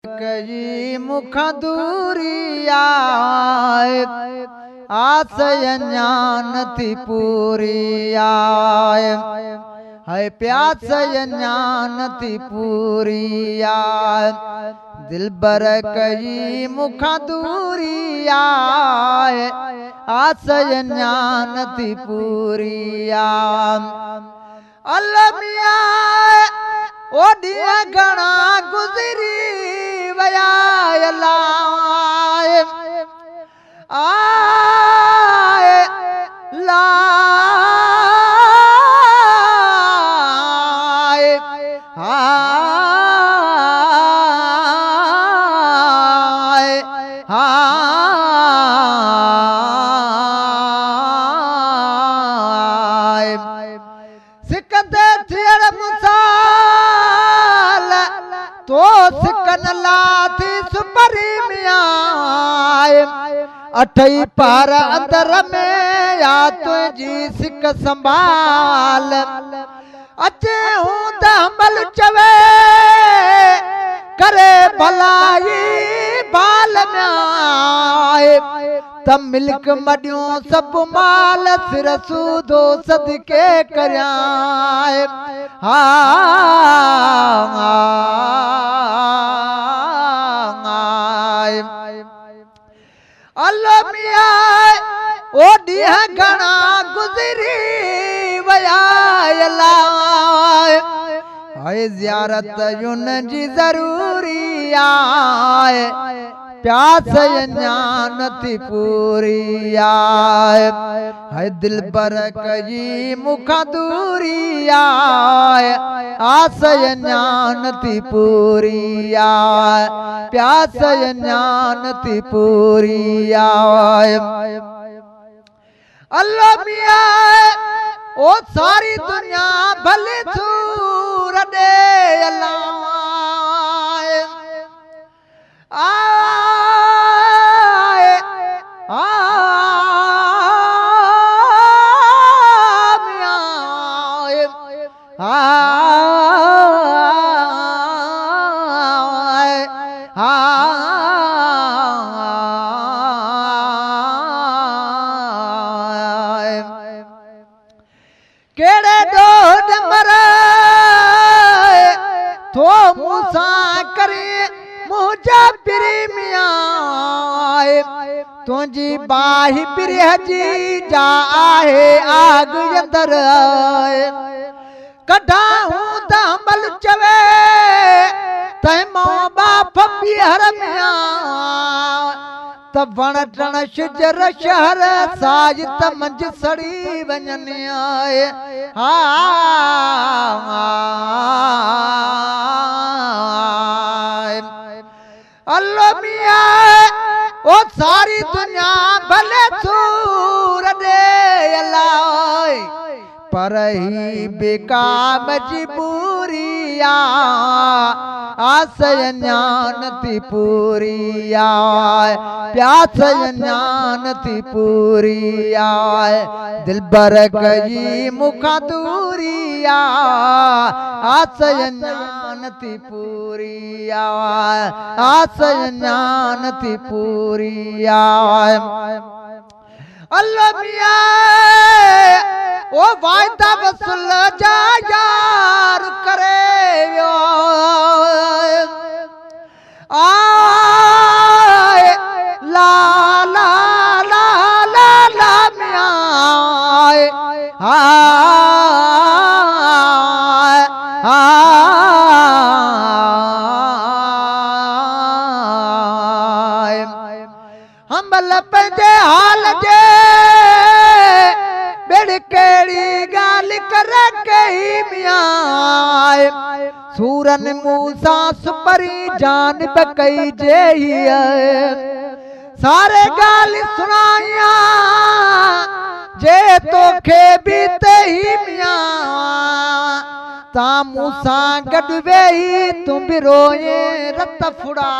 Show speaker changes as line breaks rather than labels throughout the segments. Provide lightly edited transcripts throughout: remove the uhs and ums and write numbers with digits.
कई मुख दूरी आए आस अञान थी पूरी आए है प्यास अञान थी पूरी आए दिलबर कई मुख दूरी आए आस अञान थी पूरी आए अलमिया ओ ॾींहं घणा गुज़री वया लाए आए लाए आए आए सिकते थियर मुसाल तो सिकन लाथी सुपरी में आए अठई पार अंदर में या तुझी सिक संभाल अचे हूं त हमल चवे करे भलाई बाल में आए तब मिल्क मडियों सब माल सिर सूदो सदके करयाए अलमिया ओ ॾींहं घणा गुज़री वया लाए हाय ज़ियारत युन जी ज़रूरी आए प्यास अञान थी पूरी आए है दिलबर कई मुख दूरी आए आस अञान थी पूरी आए प्यास अञान थी पूरी आए अल्लाह मिया ओ सारी दुनिया भले सूर दे अल्लाह आए केड़े डोड मरे तो मूसा करे मुझा प्रेमियाए तुझी बाही प्रिय जी जा आहे आग अंदर कढा हूं त हमल चवे तै मां बाप बिहर में त वण टण शिजर शहर साज त मंझ सड़ी वञनि आए अलमिया ओ सारी दुनिया भले सूर दे लाए पर ही बेका मजबूरी आस अञान थी पूरी आए प्यास अञान थी पूरी आए दिलबर कई मुख दूरी आस अञान थी पूरी आए आस अञान थी पूरी आए अलमिया ओ वायदा वसूल जा यार करे आए ला ला ला ला ला मिया हमल पंहिंजे हाल जे बेड़ केड़ी गाल कर कई मियाए सूरन मूसा सुपरी जान कई जे सारे गाल सुनाया जे तोखे भी ही मिया ता मूसा गड वेही तू भी रोए रत फुड़ा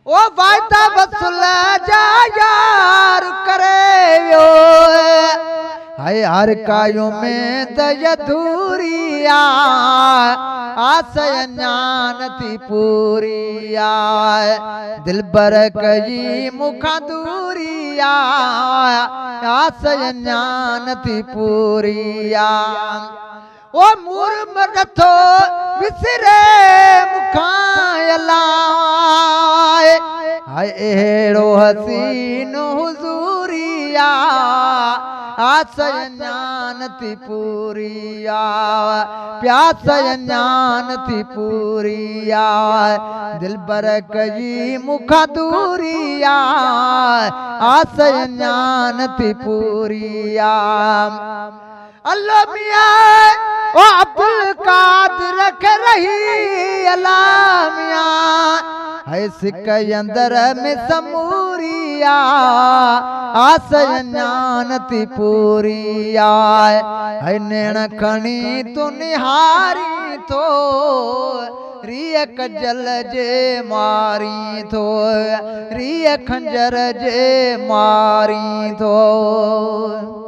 ओ वायदा वसूल जा यार करे है हर कायों में दयधूरिया आशय ज्ञान थी पूरिया दिल बर कई मुखा दूरिया आशय ज्ञान थी पूरिया ओ मुर्म रथो विसरे मुखायला हाय एड़ो हसीन हुजूरिया आशय ज्ञान थी पूरिया प्यासय ज्ञान थी पूरिया दिल बर कई मुखा दूरिया आशय ज्ञान थी पूरिया अल्लाह मियाँ ओ अब्दुल कादिर रख रही अल्लाह मियाँ है सिक अंदर में समूरिया आशय ज्ञान थी पूरिया है नैण खणी तो निहारी तो रिय कजल जे मारी थो रिय खंजर जे मारी थो।